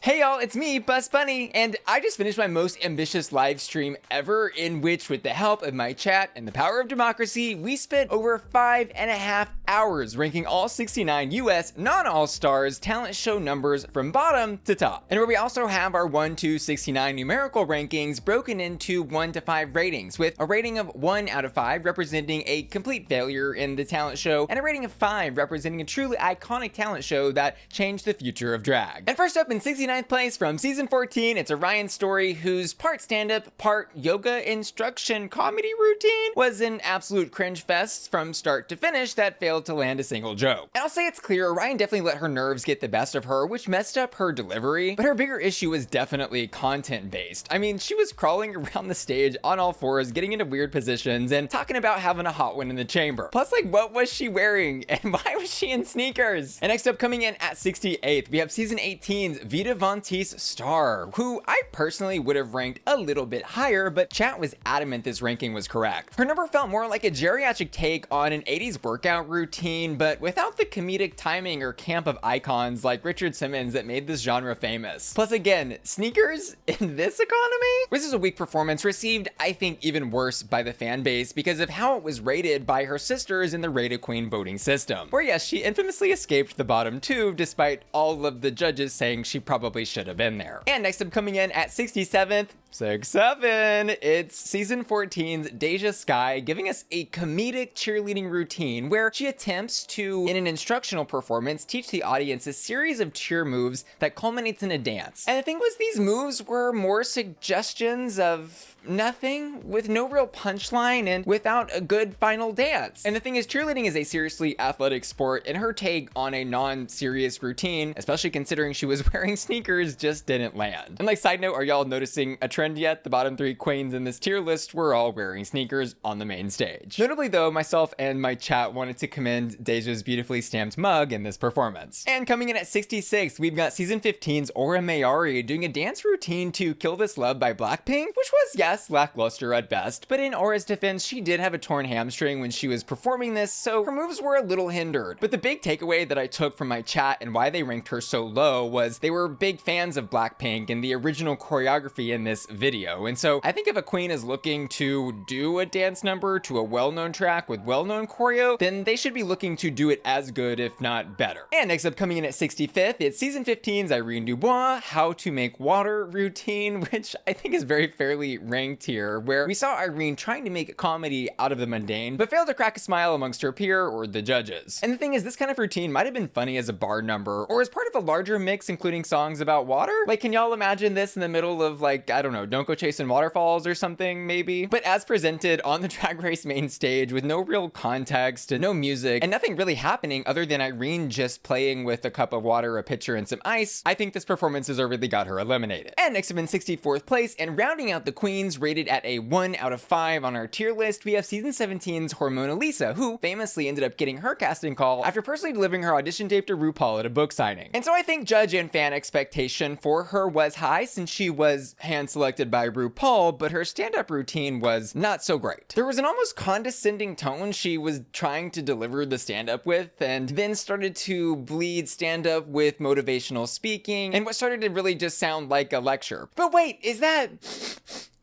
Hey y'all, it's me, Bus Bunny, and I just finished my most ambitious live stream ever, in which, with the help of my chat and the power of democracy, we spent over 5.5 hours ranking all 69 US non-all-stars talent show numbers from bottom to top. And where we also have our 1 to 69 numerical rankings broken into 1 to 5 ratings, with a rating of 1 out of 5 representing a complete failure in the talent show, and a rating of 5 representing a truly iconic talent show that changed the future of drag. And first up in 69th place from season 14, it's Orion's story, whose part stand-up, part yoga instruction comedy routine was an absolute cringe fest from start to finish that failed to land a single joke. And I'll say it's clear, Orion definitely let her nerves get the best of her, which messed up her delivery, but her bigger issue was definitely content-based. I mean, she was crawling around the stage on all fours, getting into weird positions, and talking about having a hot one in the chamber. Plus, like, what was she wearing, and why was she in sneakers? And next up, coming in at 68th, we have season 18's Vita Von Teese Star, who I personally would have ranked a little bit higher, but chat was adamant this ranking was correct. Her number felt more like a geriatric take on an 80s workout routine, but without the comedic timing or camp of icons like Richard Simmons that made this genre famous. Plus, again, sneakers in this economy? This is a weak performance, received, I think, even worse by the fan base because of how it was rated by her sisters in the Rate a Queen voting system, where yes, she infamously escaped the bottom two despite all of the judges saying she probably should have been there. And next up, coming in at 67th, 6-7, it's season 14's Deja Skye, giving us a comedic cheerleading routine where she attempts to, in an instructional performance, teach the audience a series of cheer moves that culminates in a dance. And the thing was, these moves were more suggestions of nothing, with no real punchline and without a good final dance. And the thing is, cheerleading is a seriously athletic sport, and her take on a non-serious routine, especially considering she was wearing sneakers, just didn't land. And like, side note, are y'all noticing a trend yet? The bottom 3 queens in this tier list were all wearing sneakers on the main stage. Notably though, myself and my chat wanted to commend Deja's beautifully stamped mug in this performance. And coming in at 66, we've got season 15's Aura Mayari doing a dance routine to Kill This Love by Blackpink, which was, yes, lackluster at best, but in Aura's defense, she did have a torn hamstring when she was performing this, so her moves were a little hindered. But the big takeaway that I took from my chat and why they ranked her so low was they were big fans of Blackpink and the original choreography in this video. And so I think if a queen is looking to do a dance number to a well-known track with well-known choreo, then they should be looking to do it as good, if not better. And next up, coming in at 65th, it's season 15's Irene Dubois How to Make Water routine, which I think is very fairly ranked here, where we saw Irene trying to make a comedy out of the mundane, but failed to crack a smile amongst her peer or the judges. And the thing is, this kind of routine might have been funny as a bar number, or as part of a larger mix including songs about water. Like, can y'all imagine this in the middle of, like, I don't know, Don't Go Chasing Waterfalls or something, maybe? But as presented on the Drag Race main stage with no real context, no music, and nothing really happening other than Irene just playing with a cup of water, a pitcher, and some ice, I think this performance deservedly got her eliminated. And next up in 64th place, and rounding out the queens, rated at a 1 out of 5 on our tier list, we have season 17's Hormone Alyssa, who famously ended up getting her casting call after personally delivering her audition tape to Rupaul at a book signing. And so I think judge and fan expectation for her was high since she was hand-selected by RuPaul, but her stand-up routine was not so great. There was an almost condescending tone she was trying to deliver the stand-up with, and then started to bleed stand-up with motivational speaking, and what started to really just sound like a lecture. But wait, is that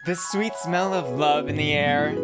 the sweet smell of love in the air?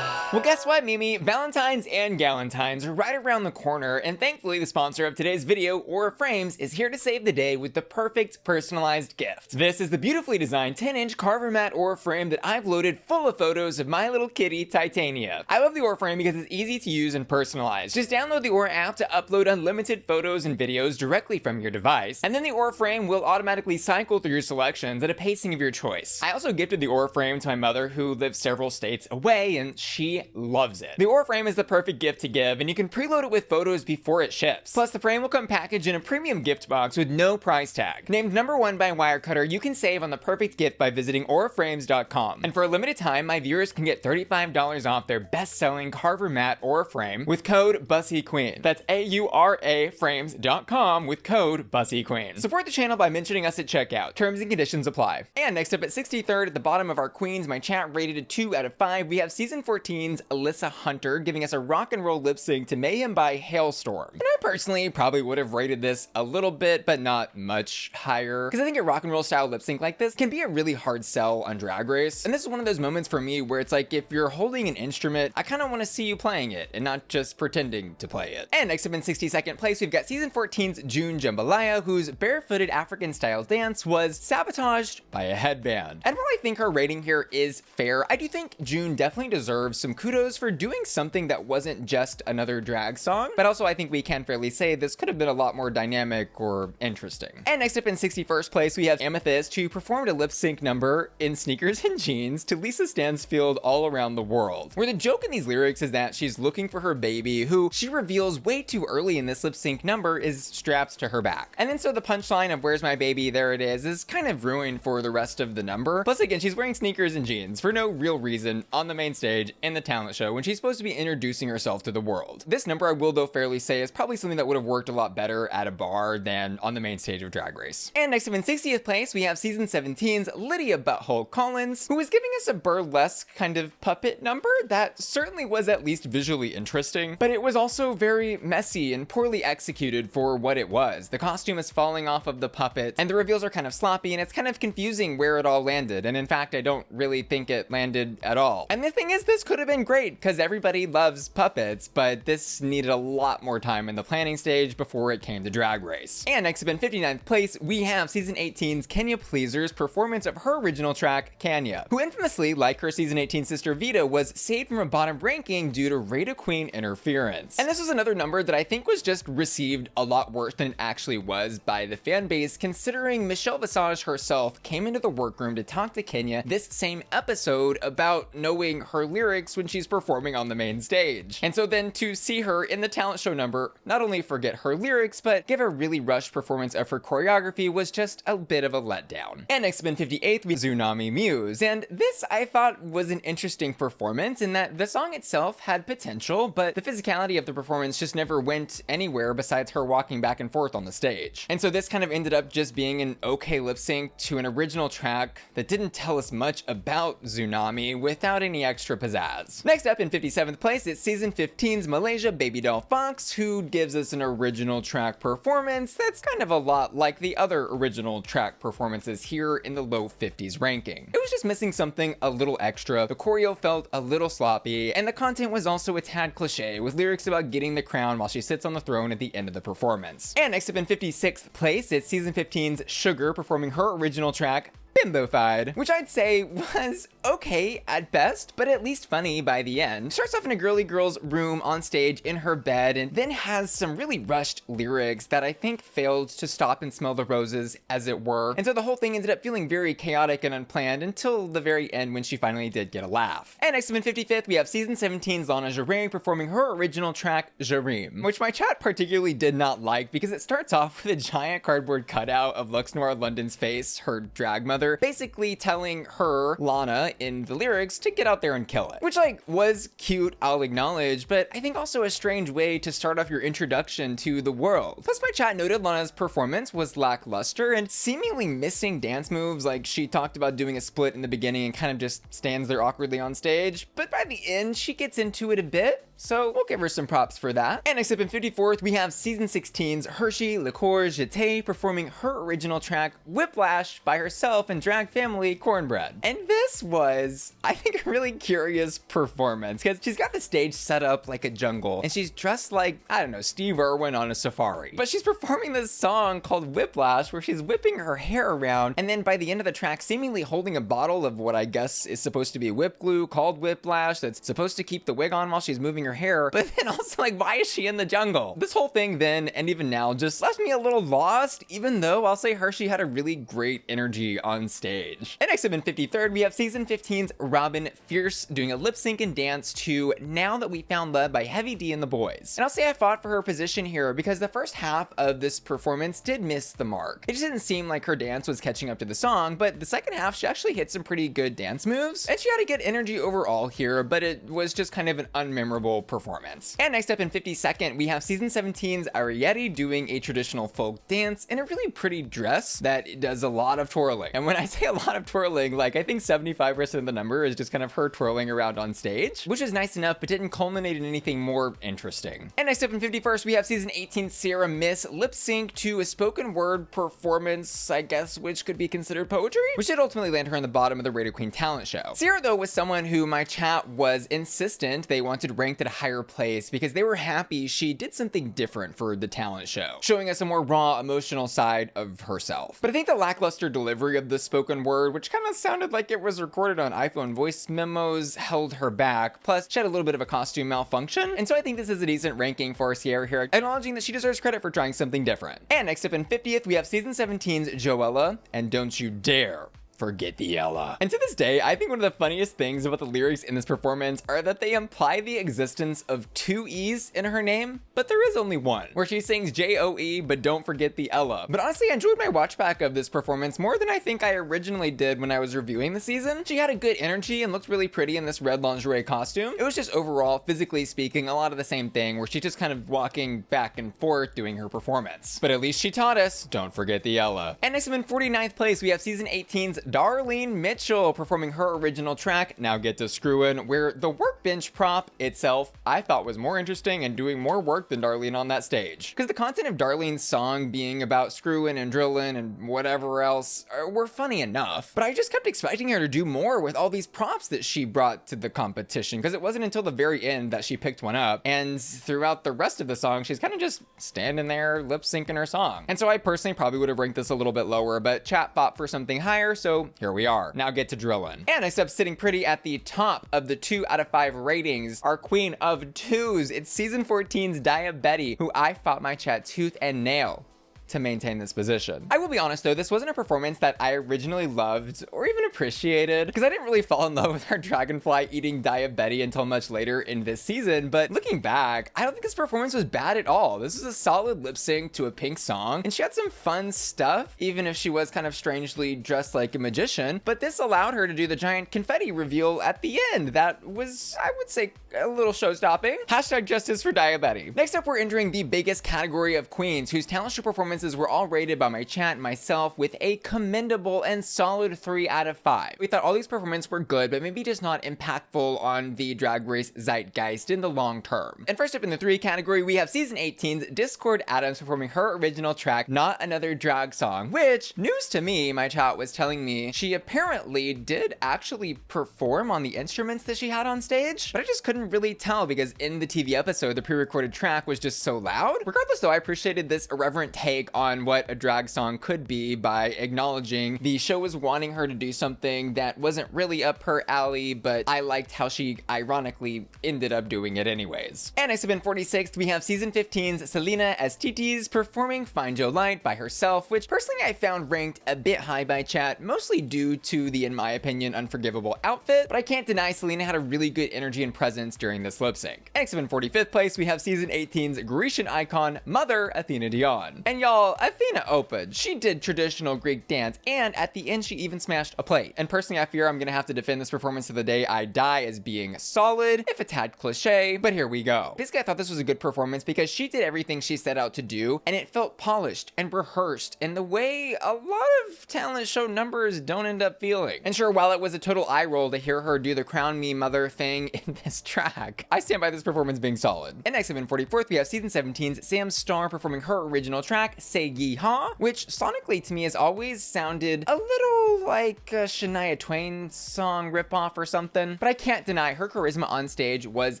Well, guess what, Mimi? Valentine's and Galentine's are right around the corner, and thankfully the sponsor of today's video, Aura Frames, is here to save the day with the perfect personalized gift. This is the beautifully designed 10-inch Carver Matte Aura Frame that I've loaded full of photos of my little kitty, Titania. I love the Aura Frame because it's easy to use and personalized. Just download the Aura app to upload unlimited photos and videos directly from your device, and then the Aura Frame will automatically cycle through your selections at a pacing of your choice. I also gifted the Aura Frame to my mother, who lives several states away, and she loves it. The Aura Frame is the perfect gift to give, and you can preload it with photos before it ships. Plus, the frame will come packaged in a premium gift box with no price tag. Named #1 by Wirecutter, you can save on the perfect gift by visiting auraframes.com. And for a limited time, my viewers can get $35 off their best-selling Carver Matte Aura Frame with code BussyQueen. That's AURA frames.com with code BussyQueen. Support the channel by mentioning us at checkout. Terms and conditions apply. And next up at 63rd, at the bottom of our queens, my chat rated a 2 out of 5, we have season 14 16's Alyssa Hunter, giving us a rock and roll lip sync to Mayhem by Hailstorm. And I personally probably would have rated this a little bit, but not much higher, because I think a rock and roll style lip sync like this can be a really hard sell on Drag Race. And this is one of those moments for me where it's like, if you're holding an instrument, I kind of want to see you playing it and not just pretending to play it. And next up in 62nd place, we've got season 14's June Jambalaya, whose barefooted African style dance was sabotaged by a headband. And while I think her rating here is fair, I do think June definitely deserves some kudos for doing something that wasn't just another drag song, but also I think we can fairly say this could have been a lot more dynamic or interesting. And next up in 61st place, we have Amethyst, who performed a lip sync number in sneakers and jeans to Lisa Stansfield All Around the World, where the joke in these lyrics is that she's looking for her baby, who she reveals way too early in this lip sync number is strapped to her back. And then so the punchline of "Where's my baby? There it is" kind of ruined for the rest of the number. Plus again, she's wearing sneakers and jeans for no real reason on the main stage in the talent show when she's supposed to be introducing herself to the world. This number, I will though fairly say, is probably something that would have worked a lot better at a bar than on the main stage of Drag Race. And next up in 60th place, we have season 17's Lydia Butthole Collins, who was giving us a burlesque kind of puppet number that certainly was at least visually interesting, but it was also very messy and poorly executed for what it was. The costume is falling off of the puppet, and the reveals are kind of sloppy, and it's kind of confusing where it all landed, and in fact, I don't really think it landed at all. And the thing is, this could have been great, because everybody loves puppets, but this needed a lot more time in the planning stage before it came to Drag Race. And next up in 59th place, we have season 18's Kenya Pleaser's performance of her original track, Kenya, who infamously, like her season 18 sister Vita, was saved from a bottom ranking due to Rita Queen interference. And this was another number that I think was just received a lot worse than it actually was by the fan base, considering Michelle Visage herself came into the workroom to talk to Kenya this same episode about knowing her lyrics when she's performing on the main stage. And so then to see her in the talent show number not only forget her lyrics, but give a really rushed performance of her choreography was just a bit of a letdown. And next up in 58th, we have Tsunami Muse. And this I thought was an interesting performance in that the song itself had potential, but the physicality of the performance just never went anywhere besides her walking back and forth on the stage. And so this kind of ended up just being an okay lip sync to an original track that didn't tell us much about Tsunami without any extra pizzazz. Next up in 57th place, it's season 15's Malaysia Baby Doll Fox, who gives us an original track performance that's kind of a lot like the other original track performances here in the low 50s ranking. It was just missing something a little extra, the choreo felt a little sloppy, and the content was also a tad cliche, with lyrics about getting the crown while she sits on the throne at the end of the performance. And next up in 56th place, it's season 15's Sugar performing her original track, Bimbofied, which I'd say was okay at best, but at least funny by the end. Starts off in a girly girl's room on stage in her bed, and then has some really rushed lyrics that I think failed to stop and smell the roses, as it were. And so the whole thing ended up feeling very chaotic and unplanned until the very end when she finally did get a laugh. And next up in 55th, we have season 17's Lana Jarre performing her original track, Jareem, which my chat particularly did not like because it starts off with a giant cardboard cutout of Lux Noir London's face, her drag mother, basically telling her, Lana, in the lyrics to get out there and kill it. Which, like, was cute, I'll acknowledge, but I think also a strange way to start off your introduction to the world. Plus, my chat noted Lana's performance was lackluster and seemingly missing dance moves, like she talked about doing a split in the beginning and kind of just stands there awkwardly on stage, but by the end, she gets into it a bit, so we'll give her some props for that. And next up in 54th, we have season 16's Hershey Liqueur Jete performing her original track, Whiplash, by herself and drag family Kornbread. And this was, I think, a really curious performance because she's got the stage set up like a jungle and she's dressed like, I don't know, Steve Irwin on a safari. But she's performing this song called Whiplash where she's whipping her hair around, and then by the end of the track seemingly holding a bottle of what I guess is supposed to be whip glue called Whiplash that's supposed to keep the wig on while she's moving her hair. But then also, like, why is she in the jungle? This whole thing then and even now just left me a little lost, even though I'll say Hershey had a really great energy on stage. And next up in 53rd, we have season 15's Robin Fierce doing a lip sync and dance to Now That We Found Love by Heavy D and the Boys. And I'll say I fought for her position here because the first half of this performance did miss the mark. It just didn't seem like her dance was catching up to the song, but the second half she actually hit some pretty good dance moves and she had a good energy overall here, but it was just kind of an unmemorable performance. And next up in 52nd, we have season 17's Ariete doing a traditional folk dance in a really pretty dress that does a lot of twirling. And when I say a lot of twirling, like I think 75% of the number is just kind of her twirling around on stage, which is nice enough, but didn't culminate in anything more interesting. And next up in 51st, we have season 18 Sierra Miss lip sync to a spoken word performance, I guess, which could be considered poetry, which did ultimately land her on the bottom of the Radio Queen talent show. Sierra, though, was someone who my chat was insistent they wanted ranked at a higher place because they were happy she did something different for the talent show, showing us a more raw, emotional side of herself. But I think the lackluster delivery of the spoken word, which kind of sounded like it was recorded on iPhone voice memos, held her back. Plus, she had a little bit of a costume malfunction, and so I think this is a decent ranking for Sierra here, acknowledging that she deserves credit for trying something different. And next up in 50th, we have season 17's Joella, and Don't You Dare Forget the Ella. And to this day, I think one of the funniest things about the lyrics in this performance are that they imply the existence of two E's in her name, but there is only one, where she sings J-O-E, but don't forget the Ella. But honestly, I enjoyed my watch back of this performance more than I think I originally did when I was reviewing the season. She had a good energy and looked really pretty in this red lingerie costume. It was just overall, physically speaking, a lot of the same thing, where she's just kind of walking back and forth doing her performance. But at least she taught us, don't forget the Ella. And next up in 49th place, we have season 18's Darlene Mitchell performing her original track, Now Get to Screwin', where the workbench prop itself I thought was more interesting and doing more work than Darlene on that stage. Because the content of Darlene's song being about screwing and drilling and whatever else were funny enough, but I just kept expecting her to do more with all these props that she brought to the competition, because it wasn't until the very end that she picked one up, and throughout the rest of the song, she's kind of just standing there lip syncing her song. And so I personally probably would have ranked this a little bit lower, but chat fought for something higher, so here we are. Now get to drillin'. And next up, sitting pretty at the top of the 2 out of 5 ratings, our queen of twos. It's season 14's Daya Betty, who I fought my chat tooth and nail to maintain this position. I will be honest though, this wasn't a performance that I originally loved or even appreciated, because I didn't really fall in love with our dragonfly eating Daya Betty until much later in this season, but looking back, I don't think this performance was bad at all. This was a solid lip sync to a Pink song, and she had some fun stuff, even if she was kind of strangely dressed like a magician, but this allowed her to do the giant confetti reveal at the end. That was, I would say, a little show-stopping. Hashtag justice for Daya Betty. Next up, we're entering the biggest category of queens, whose talent show performances were all rated by my chat and myself with a commendable and solid 3 out of 5. We thought all these performances were good, but maybe just not impactful on the Drag Race zeitgeist in the long term. And first up in the 3 category, we have season 18's Discord Adams performing her original track, Not Another Drag Song, which, news to me, my chat was telling me she apparently did actually perform on the instruments that she had on stage, but I just couldn't really tell because in the TV episode, the pre-recorded track was just so loud. Regardless though, I appreciated this irreverent take on what a drag song could be by acknowledging the show was wanting her to do something that wasn't really up her alley, but I liked how she ironically ended up doing it anyways. And next up in 46th, we have season 15's Selena Estites performing Find Your Light by herself, which personally I found ranked a bit high by chat, mostly due to the, in my opinion, unforgivable outfit, but I can't deny Selena had a really good energy and presence during this lip sync. Next up in 45th place, we have season 18's Grecian icon, Mother Athena Dion. And y'all, Athena opened. She did traditional Greek dance, and at the end, she even smashed a plate. And personally, I fear I'm gonna have to defend this performance to the day I die as being solid, if a tad cliche, but here we go. Basically, I thought this was a good performance because she did everything she set out to do, and it felt polished and rehearsed in the way a lot of talent show numbers don't end up feeling. And sure, while it was a total eye roll to hear her do the crown me mother thing in this track, I stand by this performance being solid. And next up in 44th, we have season 17's Sam Starr performing her original track, Say Yeehaw, which sonically to me has always sounded a little like a Shania Twain song ripoff or something, but I can't deny her charisma on stage was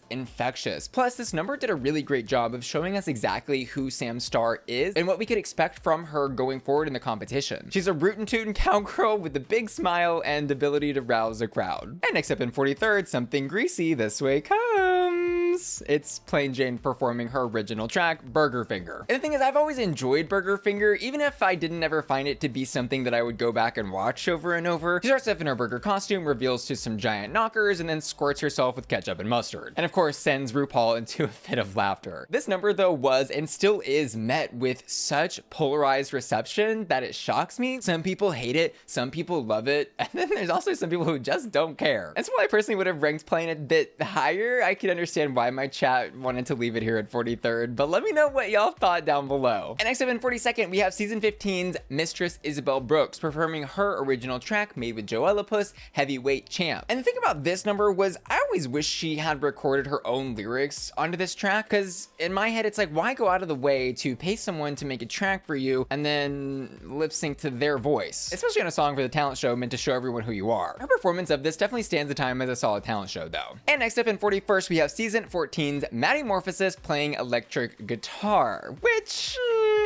infectious. Plus, this number did a really great job of showing us exactly who Sam Starr is and what we could expect from her going forward in the competition. She's a rootin' tootin' cowgirl with a big smile and ability to rouse a crowd. And next up in 43rd, something greasy this way comes. It's Plain Jane performing her original track, Burger Finger. And the thing is, I've always enjoyed Burger Finger, even if I didn't ever find it to be something that I would go back and watch over and over. She starts off in her burger costume, reveals to some giant knockers, and then squirts herself with ketchup and mustard. And of course, sends Rupaul into a fit of laughter. This number though was, and still is, met with such polarized reception that it shocks me. Some people hate it, some people love it, and then there's also some people who just don't care. And so while I personally would have ranked Plain a bit higher, I can understand why why my chat wanted to leave it here at 43rd, but let me know what y'all thought down below. And next up in 42nd, we have season 15's Mistress Isabel Brooks performing her original track made with Joellipus, Heavyweight Champ. And the thing about this number was I always wish she had recorded her own lyrics onto this track, because in my head it's like, why go out of the way to pay someone to make a track for you and then lip sync to their voice, especially on a song for the talent show meant to show everyone who you are. Her performance of this definitely stands the time as a solid talent show though. And next up in 41st, we have season 14's Maddie Morphosis playing electric guitar, which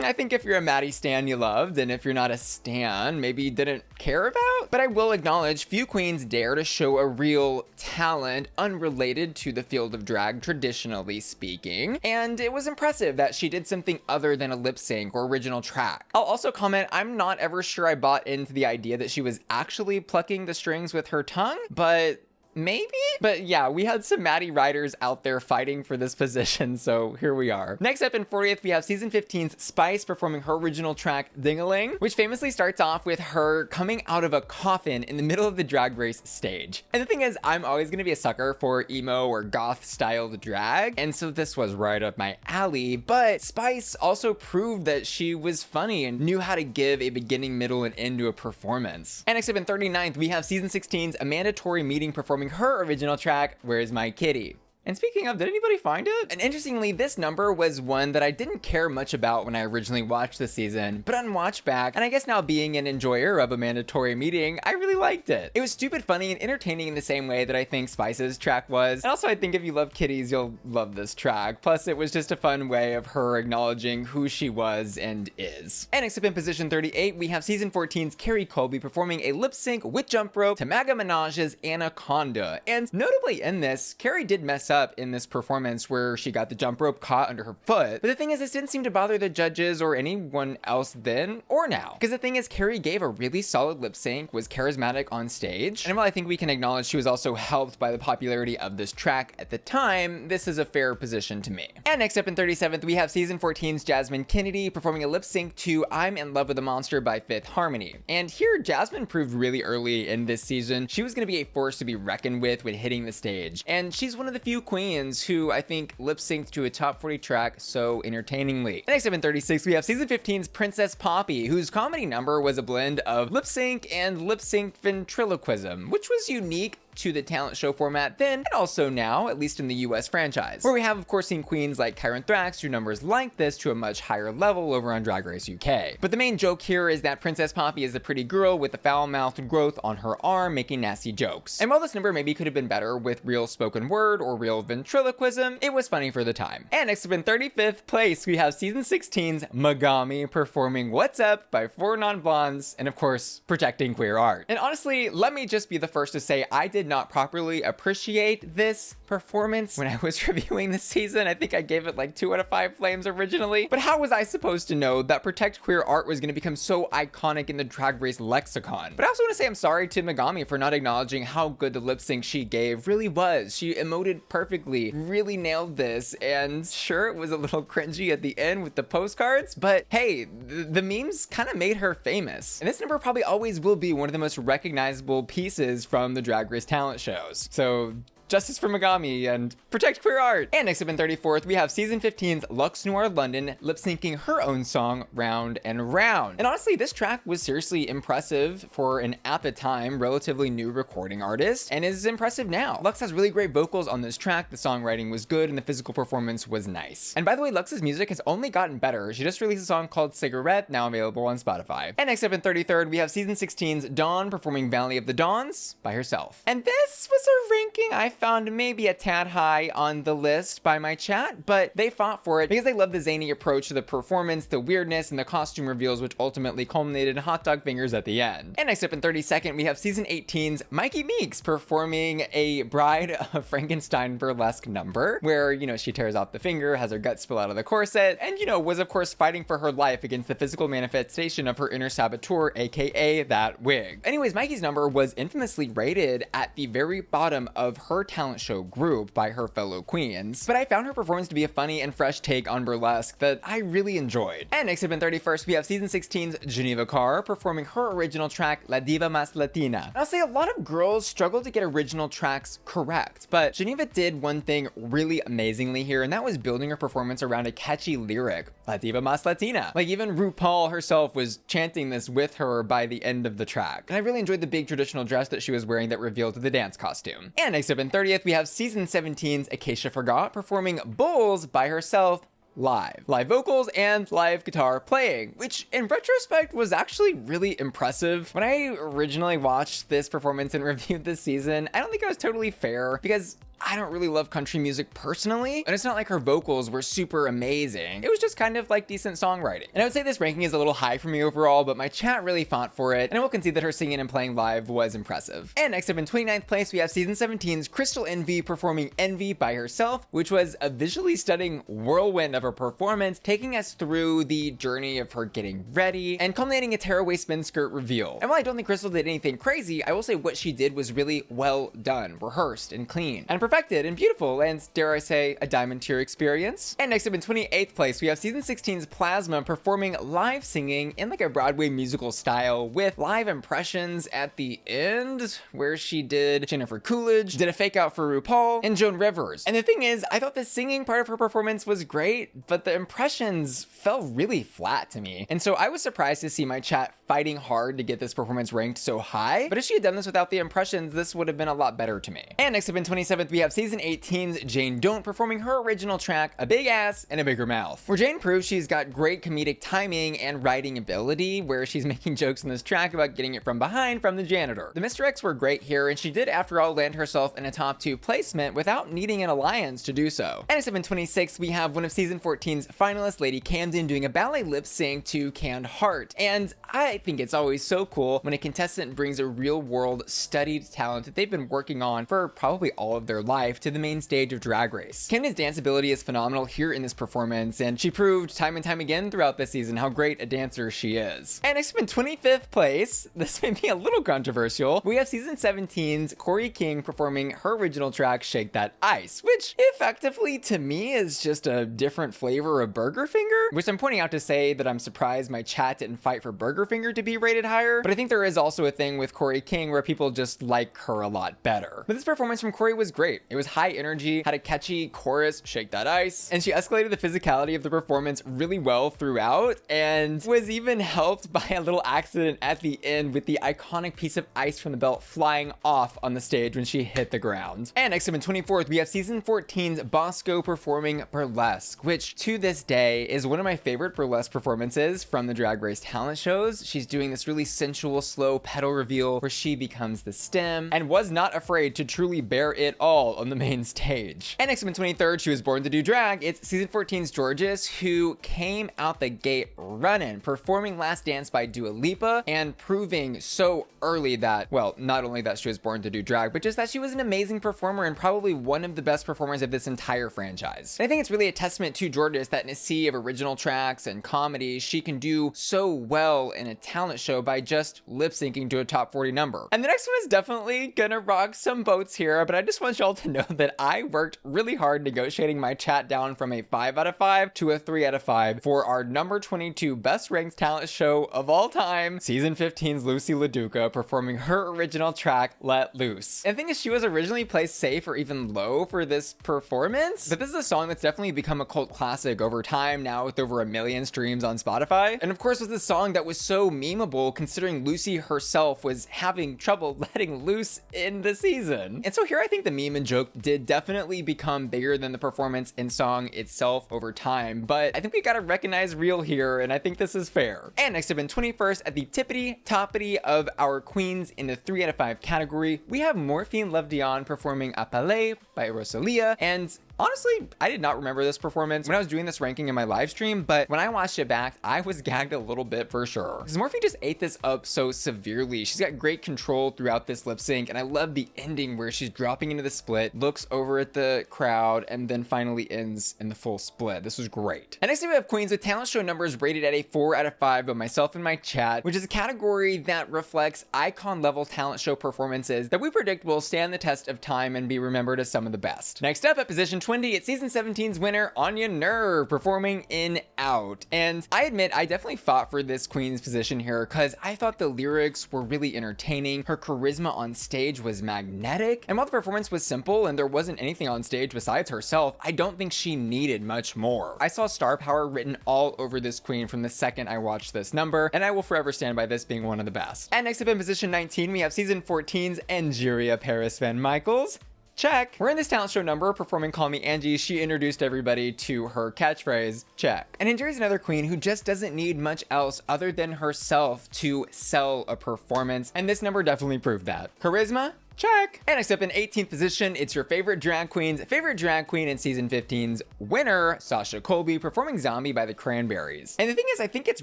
I think if you're a Maddie stan you loved, and if you're not a stan, maybe didn't care about. But I will acknowledge few queens dare to show a real talent unrelated to the field of drag, traditionally speaking, and it was impressive that she did something other than a lip sync or original track. I'll also comment, I'm not ever sure I bought into the idea that she was actually plucking the strings with her tongue, but maybe? But yeah, we had some Maddie riders out there fighting for this position, so here we are. Next up in 40th, we have season 15's Spice performing her original track, Ding-a-ling, which famously starts off with her coming out of a coffin in the middle of the Drag Race stage. And the thing is, I'm always gonna be a sucker for emo or goth styled drag, and so this was right up my alley, but Spice also proved that she was funny and knew how to give a beginning, middle, and end to a performance. And next up in 39th, we have season 16's Amanda Tori Meeting performing her original track, Where's My Kitty? And speaking of, did anybody find it? And interestingly, this number was one that I didn't care much about when I originally watched the season, but on watch back, and I guess now being an enjoyer of a mandatory meeting, I really liked it. It was stupid funny and entertaining in the same way that I think Spice's track was. And also I think if you love kitties, you'll love this track. Plus it was just a fun way of her acknowledging who she was and is. And next up in position 38, we have season 14's Kerri Colby performing a lip sync with jump rope to Maga Minaj's Anaconda. And notably in this, Kerri did mess up in this performance where she got the jump rope caught under her foot. But the thing is, this didn't seem to bother the judges or anyone else then or now. Because the thing is, Kerri gave a really solid lip sync, was charismatic on stage. And while I think we can acknowledge she was also helped by the popularity of this track at the time, this is a fair position to me. And next up in 37th, we have season 14's Jasmine Kennedie performing a lip sync to I'm in Love with a Monster by Fifth Harmony. And here, Jasmine proved really early in this season she was going to be a force to be reckoned with when hitting the stage. And she's one of the few queens who I think lip synced to a top 40 track so entertainingly. Next up in 36, we have season 15's Princess Poppy, whose comedy number was a blend of lip sync and lip sync ventriloquism, which was unique to the talent show format then and also now, at least in the US franchise, where we have of course seen queens like Kyron Thrax do numbers like this to a much higher level over on Drag Race UK. But the main joke here is that Princess Poppy is a pretty girl with a foul-mouthed growth on her arm making nasty jokes. And while this number maybe could have been better with real spoken word or real ventriloquism, it was funny for the time. And next up in 35th place, we have season 16's Megami performing What's Up by Four Non-Blondes and of course protecting queer art. And honestly, let me just be the first to say I did not properly appreciate this performance when I was reviewing this season. I think I gave it like 2 out of 5 flames originally, but how was I supposed to know that protect queer art was going to become so iconic in the Drag Race lexicon? But I also want to say I'm sorry to Megami for not acknowledging how good the lip sync she gave really was. She emoted perfectly, really nailed this, and sure it was a little cringy at the end with the postcards, but hey, the memes kind of made her famous. And this number probably always will be one of the most recognizable pieces from the Drag Race talent shows. So justice for Megami and protect queer art. And next up in 34th, we have season 15's Lux Noir London lip syncing her own song Round and Round. And honestly, this track was seriously impressive for an at the time relatively new recording artist and is impressive now. Lux has really great vocals on this track, the songwriting was good, and the physical performance was nice. And by the way, Lux's music has only gotten better. She just released a song called Cigarette, now available on Spotify. And next up in 33rd, we have season 16's Dawn performing Valley of the Dawns by herself. And this was a ranking I found maybe a tad high on the list by my chat, but they fought for it because they love the zany approach to the performance, the weirdness, and the costume reveals, which ultimately culminated in hot dog fingers at the end. And next up in 32nd, we have season 18's Mikey Meeks performing a Bride of Frankenstein burlesque number where, you know, she tears off the finger, has her gut spill out of the corset, and, you know, was of course fighting for her life against the physical manifestation of her inner saboteur, aka that wig. Anyways, Mikey's number was infamously rated at the very bottom of her talent show group by her fellow queens, but I found her performance to be a funny and fresh take on burlesque that I really enjoyed. And next up in 31st, we have season 16's Geneva Carr performing her original track, La Diva Más Latina. And I'll say a lot of girls struggle to get original tracks correct, but Geneva did one thing really amazingly here, and that was building her performance around a catchy lyric, La Diva Más Latina. Like, even Rupaul herself was chanting this with her by the end of the track. And I really enjoyed the big traditional dress that she was wearing that revealed the dance costume. And next up in 30th, we have season 17's Acacia Forgot performing Bulls by herself live vocals and live guitar playing, which in retrospect was actually really impressive. When I originally watched this performance and reviewed this season, I don't think it was totally fair because I don't really love country music personally, and it's not like her vocals were super amazing. It was just kind of like decent songwriting. And I would say this ranking is a little high for me overall, but my chat really fought for it, and I will concede that her singing and playing live was impressive. And next up in 29th place, we have season 17's Crystal Envy performing Envy by herself, which was a visually stunning whirlwind of her performance, taking us through the journey of her getting ready and culminating a tearaway spin skirt reveal. And while I don't think Crystal did anything crazy, I will say what she did was really well done, rehearsed and clean, and perfected and beautiful, and dare I say, a diamond tier experience. And next up in 28th place, we have season 16's Plasma performing live singing in like a Broadway musical style with live impressions at the end, where she did Jennifer Coolidge, did a fake out for RuPaul, and Joan Rivers. And the thing is, I thought the singing part of her performance was great, but the impressions fell really flat to me. And so I was surprised to see my chat fighting hard to get this performance ranked so high, but if she had done this without the impressions, this would have been a lot better to me. And next up in 27th, we have season 18's Jane Don't performing her original track, A Big Ass and a Bigger Mouth, where Jane proves she's got great comedic timing and writing ability, where she's making jokes in this track about getting it from behind from the janitor. The misdirects were great here, and she did after all land herself in a top 2 placement without needing an alliance to do so. And next up in 26th, we have one of season 14's finalists, Lady Camden, doing a ballet lip sync to Canned Heart. And I think it's always so cool when a contestant brings a real world studied talent that they've been working on for probably all of their life to the main stage of Drag Race. Camden's dance ability is phenomenal here in this performance, and she proved time and time again throughout this season how great a dancer she is. And next up in 25th place, this may be a little controversial, we have season 17's Corey King performing her original track, Shake That Ice, which effectively to me is just a different flavor of Burger Finger, which I'm pointing out to say that I'm surprised my chat didn't fight for Burger Finger to be rated higher, but I think there is also a thing with Corey King where people just like her a lot better. But this performance from Corey was great. It was high energy, had a catchy chorus, Shake That Ice, and she escalated the physicality of the performance really well throughout, and was even helped by a little accident at the end with the iconic piece of ice from the belt flying off on the stage when she hit the ground. And next up in 24th, we have season 14's Bosco performing Burlesque, which to this day is one of my favorite burlesque performances from the Drag Race talent shows. She's doing this really sensual, slow pedal reveal where she becomes the stem and was not afraid to truly bear it all on the main stage. And next up in 23rd, she was born to do drag. It's season 14's Jorgeous, who came out the gate running, performing Last Dance by Dua Lipa and proving so early that, well, not only that she was born to do drag, but just that she was an amazing performer and probably one of the best performers of this entire franchise. And I think it's really a testament to Jorgeous that in a sea of original tracks and comedies, she can do so well in a talent show by just lip syncing to a top 40 number. And the next one is definitely gonna rock some boats here, but I just want y'all to know that I worked really hard negotiating my chat down from a 5 out of 5 to a 3 out of 5 for our number 22 best ranked talent show of all time, season 15's Lucy LaDuca performing her original track, Let Loose. And the thing is, she was originally placed safe or even low for this performance, but this is a song that's definitely become a cult classic over time now with over 1 million streams on Spotify. And of course, was this song that was so memeable considering Lucy herself was having trouble letting loose in the season. And so here I think the meme and joke did definitely become bigger than the performance and song itself over time, but I think we gotta recognize real here, and I think this is fair. And next up in 21st at the tippity toppity of our queens in the 3 out of 5 category, we have Morphine Love Dion performing A Palais by Rosalia, and Honestly, I did not remember this performance when I was doing this ranking in my live stream, but when I watched it back, I was gagged a little bit for sure. Because Morphe just ate this up so severely. She's got great control throughout this lip sync, and I love the ending where she's dropping into the split, looks over at the crowd, and then finally ends in the full split. This was great. And next we have queens with talent show numbers rated at a 4 out of 5 by myself and my chat, which is a category that reflects icon level talent show performances that we predict will stand the test of time and be remembered as some of the best. Next up at position 20, it's season 17's winner, Anya Nerve, performing in Out. And I admit, I definitely fought for this queen's position here because I thought the lyrics were really entertaining. Her charisma on stage was magnetic. And while the performance was simple and there wasn't anything on stage besides herself, I don't think she needed much more. I saw star power written all over this queen from the second I watched this number, and I will forever stand by this being one of the best. And next up in position 19, we have season 14's Angeria VanMichaels. Check. We're in this talent show number performing Call Me Angie. She introduced everybody to her catchphrase. Check. And Angeria's another queen who just doesn't need much else other than herself to sell a performance, and this number definitely proved that. Charisma? Check. And next up in 18th position, it's your favorite drag queen in season 15's winner, Sasha Colby, performing Zombie by the Cranberries. And the thing is, I think it's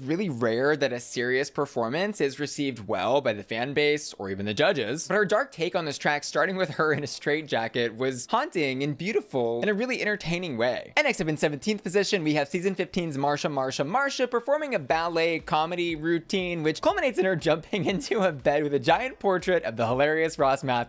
really rare that a serious performance is received well by the fan base or even the judges. But her dark take on this track, starting with her in a straitjacket, was haunting and beautiful in a really entertaining way. And next up in 17th position, we have season 15's Marsha performing a ballet comedy routine, which culminates in her jumping into a bed with a giant portrait of the hilarious Ross Matthews.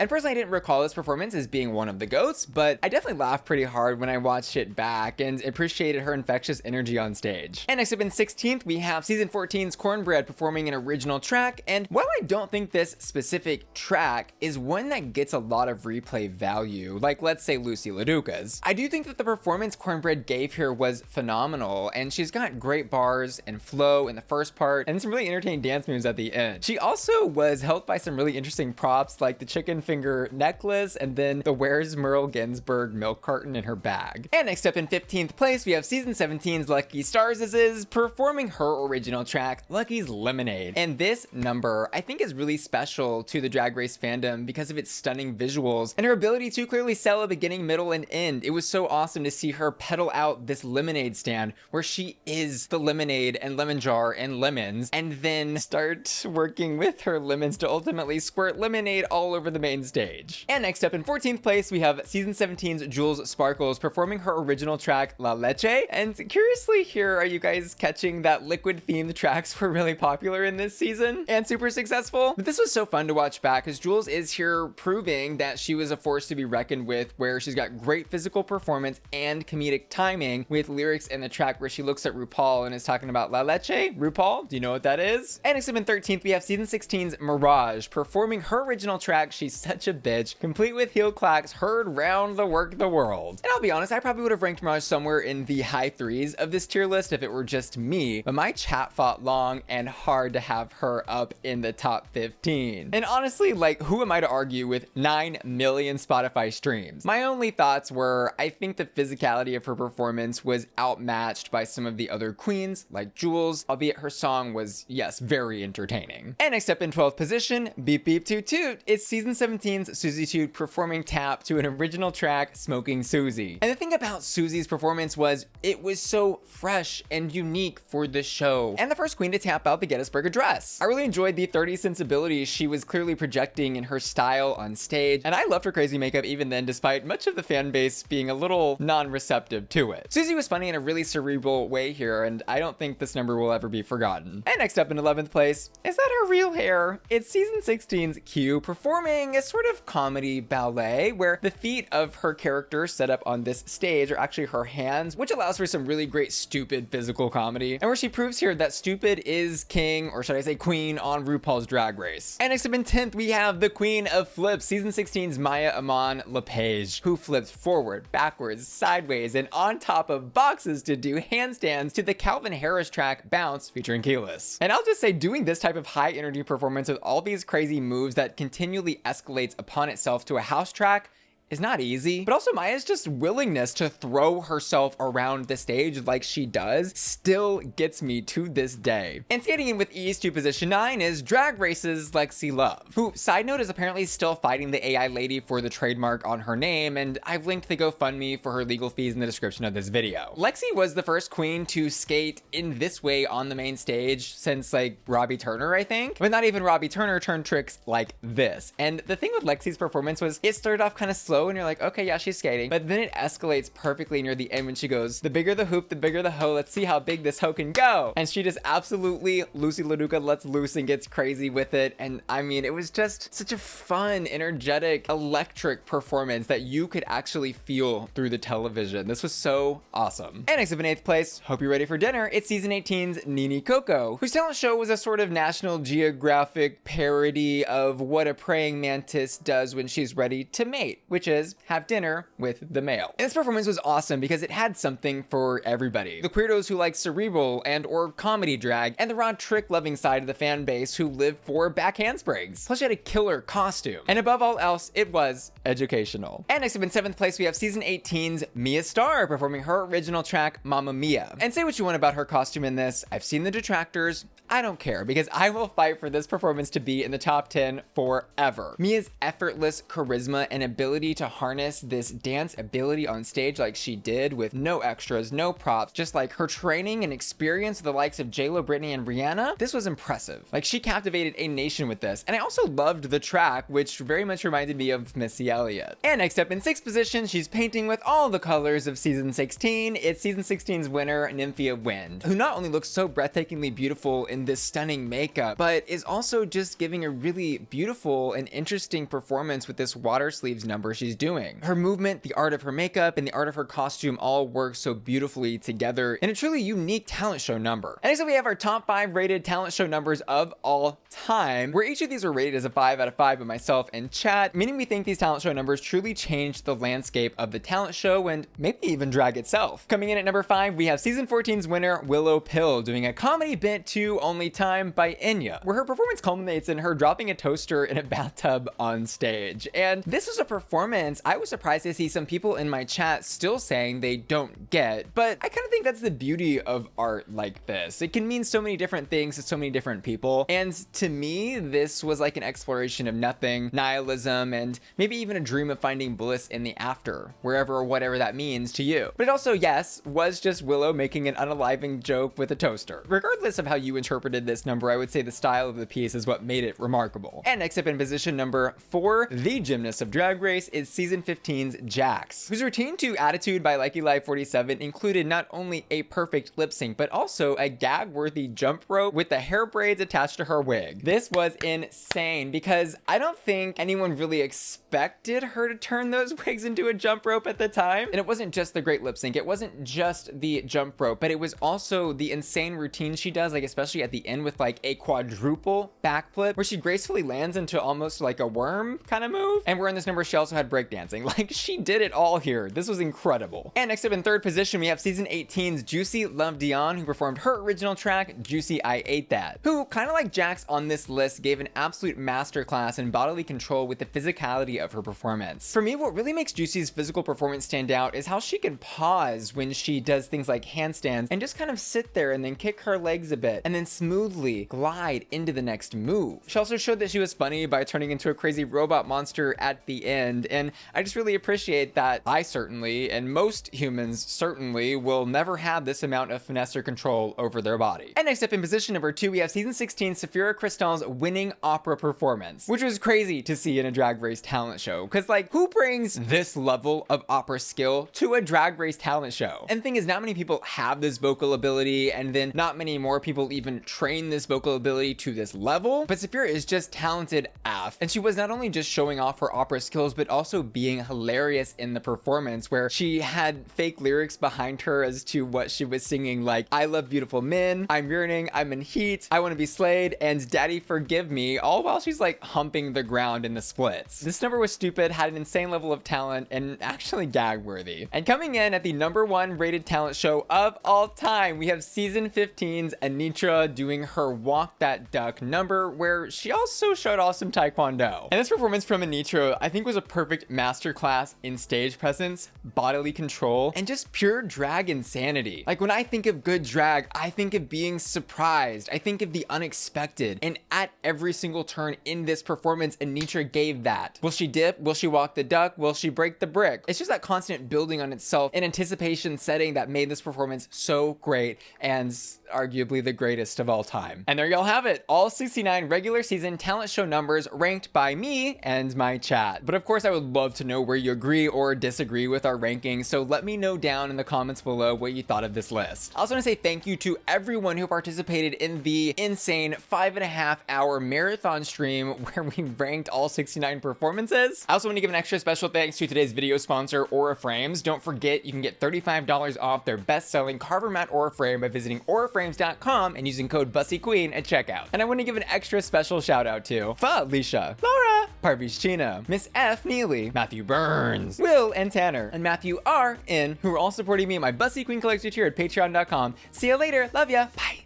And personally, I didn't recall this performance as being one of the GOATs, but I definitely laughed pretty hard when I watched it back and appreciated her infectious energy on stage. And next up in 16th, we have season 14's Kornbread performing an original track. And while I don't think this specific track is one that gets a lot of replay value, like let's say Lucy LaDuca's, I do think that the performance Kornbread gave here was phenomenal, and she's got great bars and flow in the first part and some really entertaining dance moves at the end. She also was helped by some really interesting props like the chicken finger necklace and then the Where's Merle Ginsburg milk carton in her bag. And next up in 15th place, we have season 17's Lucky Stars is performing her original track, Lucky's Lemonade. And this number, I think, is really special to the Drag Race fandom because of its stunning visuals and her ability to clearly sell a beginning, middle, and end. It was so awesome to see her pedal out this lemonade stand where she is the lemonade and lemon jar and lemons, and then start working with her lemons to ultimately squirt lemonade all over the main stage. And next up in 14th place, we have season 17's Jules Sparkles performing her original track, La Leche. And curiously here, are you guys catching that liquid themed tracks were really popular in this season and super successful? But this was so fun to watch back because Jules is here proving that she was a force to be reckoned with, where she's got great physical performance and comedic timing with lyrics in the track where she looks at Rupaul and is talking about La Leche. Rupaul, do you know what that is? And next up in 13th, we have season 16's Mirage performing her original track, She's Such a Bitch, complete with heel clacks heard round the world. And I'll be honest, I probably would have ranked Mirage somewhere in the high 3s of this tier list if it were just me, but my chat fought long and hard to have her up in the top 15. And honestly, like, who am I to argue with 9 million Spotify streams? My only thoughts were, I think the physicality of her performance was outmatched by some of the other queens, like Jules, albeit her song was, yes, very entertaining. And next up in 12th position, Beep Beep Toot Toot, it's season 17's Susie Toot performing Tap to an original track, Smoking Susie. And the thing about Susie's performance was it was so fresh and unique for the show, and the first queen to tap out the Gettysburg Address. I really enjoyed the 30s sensibilities she was clearly projecting in her style on stage, and I loved her crazy makeup even then, despite much of the fan base being a little non-receptive to it. Susie was funny in a really cerebral way here, and I don't think this number will ever be forgotten. And next up in 11th place, is that her real hair? It's season 16's Q performing a sort of comedy ballet where the feet of her character set up on this stage are actually her hands, which allows for some really great stupid physical comedy, and where she proves here that stupid is king, or should I say queen, on RuPaul's Drag Race. And next up in 10th, we have the queen of flips, season 16's Maya Iman LePage, who flips forward, backwards, sideways, and on top of boxes to do handstands to the Calvin Harris track Bounce featuring Keyless. And I'll just say, doing this type of high energy performance with all these crazy moves that continually escalates upon itself to a house track is not easy, but also Maya's just willingness to throw herself around the stage like she does still gets me to this day. And skating in with ease to position 9 is Drag Race's Lexi Love, who, side note, is apparently still fighting the AI lady for the trademark on her name, and I've linked the GoFundMe for her legal fees in the description of this video. Lexi was the first queen to skate in this way on the main stage since like Robbie Turner, I think, but not even Robbie Turner turned tricks like this. And the thing with Lexi's performance was it started off kind of slow and you're like, okay, yeah, she's skating, but then it escalates perfectly near the end when she goes, the bigger the hoop, the bigger the hoe, let's see how big this hoe can go. And she just absolutely Lucy LaDuca lets loose and gets crazy with it. And I mean, it was just such a fun, energetic, electric performance that you could actually feel through the television. This was so awesome. And next up in 8th place, hope you're ready for dinner, it's season 18's Nini Coco, whose talent show was a sort of National Geographic parody of what a praying mantis does when she's ready to mate, which is have dinner with the male. And this performance was awesome because it had something for everybody. The queerdos who like cerebral and or comedy drag, and the raw trick loving side of the fan base who live for back handsprings. Plus she had a killer costume. And above all else, it was educational. And next up in 7th place, we have season 18's Mia Starr performing her original track, Mamma Mia. And say what you want about her costume in this, I've seen the detractors, I don't care, because I will fight for this performance to be in the top 10 forever. Mia's effortless charisma and ability to harness this dance ability on stage like she did with no extras, no props, just like her training and experience with the likes of J.Lo, Britney, and Rihanna, this was impressive. Like she captivated a nation with this. And I also loved the track, which very much reminded me of Missy Elliott. And next up in 6th position, she's painting with all the colors of season 16. It's season 16's winner, Nymphia Wind, who not only looks so breathtakingly beautiful in this stunning makeup, but is also just giving a really beautiful and interesting performance with this water sleeves number she's doing. Her movement, the art of her makeup, and the art of her costume all work so beautifully together in a truly unique talent show number. And next up we have our top 5 rated talent show numbers of all time, where each of these were rated as a 5 out of 5 by myself and chat, meaning we think these talent show numbers truly changed the landscape of the talent show and maybe even drag itself. Coming in at number 5, we have season 14's winner, Willow Pill, doing a comedy bit to Only Time by Enya, where her performance culminates in her dropping a toaster in a bathtub on stage. And this was a performance I was surprised to see some people in my chat still saying they don't get, but I kind of think that's the beauty of art like this. It can mean so many different things to so many different people, and to me this was like an exploration of nothing, nihilism, and maybe even a dream of finding bliss in the after, wherever or whatever that means to you. But it also, yes, was just Willow making an unaliving joke with a toaster. Regardless of how you interpreted this number, I would say the style of the piece is what made it remarkable. And next up in position number 4, the gymnast of Drag Race, is season 15's Jax, whose routine to Attitude by Lucky Live 47 included not only a perfect lip sync, but also a gag-worthy jump rope with the hair braids attached to her wig. This was insane because I don't think anyone really expected her to turn those wigs into a jump rope at the time. And it wasn't just the great lip sync, it wasn't just the jump rope, but it was also the insane routine she does, like especially at the end with like a quadruple backflip where she gracefully lands into almost like a worm kind of move. And where in this number she also had breakdancing. Like she did it all here. This was incredible. And next up in 3rd position, we have season 18's Juicy Love Dion, who performed her original track, Juicy I Ate That, who, kind of like Jax on this list, gave an absolute masterclass in bodily control with the physicality of her performance. For me, what really makes Juicy's physical performance stand out is how she can pause when she does things like handstands and just kind of sit there and then kick her legs a bit and then smoothly glide into the next move. She also showed that she was funny by turning into a crazy robot monster at the end, and I just really appreciate that I certainly, and most humans certainly, will never have this amount of finesse or control over their body. And next up in position number 2, we have season 16 Saphira Crystal's winning opera performance, which was crazy to see in a Drag Race talent show, because like, who brings this level of opera skill to a Drag Race talent show? And the thing is, not many people have this vocal ability, and then not many more people even train this vocal ability to this level. But Saphira is just talented AF, and she was not only just showing off her opera skills, but also being hilarious in the performance, where she had fake lyrics behind her as to what she was singing, like I love beautiful men, I'm yearning, I'm in heat, I want to be slayed, and daddy forgive me, all while she's like humping the ground in the splits. This number was stupid, had an insane level of talent, and actually gag worthy. And coming in at the number 1 rated talent show of all time, we have season 15's Anitra doing her Walk That Duck number, where she also showed off some taekwondo. And this performance from Anitra I think was a perfect perfect masterclass in stage presence, bodily control, and just pure drag insanity. Like when I think of good drag, I think of being surprised. I think of the unexpected. And at every single turn in this performance, Anitra gave that. Will she dip? Will she walk the duck? Will she break the brick? It's just that constant building on itself and anticipation setting that made this performance so great and arguably the greatest of all time. And there y'all have it. All 69 regular season talent show numbers ranked by me and my chat. But of course, I would love to know where you agree or disagree with our rankings. So let me know down in the comments below what you thought of this list. I also want to say thank you to everyone who participated in the insane 5.5-hour marathon stream where we ranked all 69 performances. I also want to give an extra special thanks to today's video sponsor, Aura Frames. Don't forget, you can get $35 off their best-selling Carver Mat Aura Frame by visiting auraframes.com and using code BussyQueen at checkout. And I want to give an extra special shout out to Felicia, Laura, Parvish China, Miss F. Neely, Matthew Burns, Will and Tanner, and Matthew R. in, who are all supporting me at my Bussy Queen Collector tier at patreon.com. See you later. Love ya. Bye.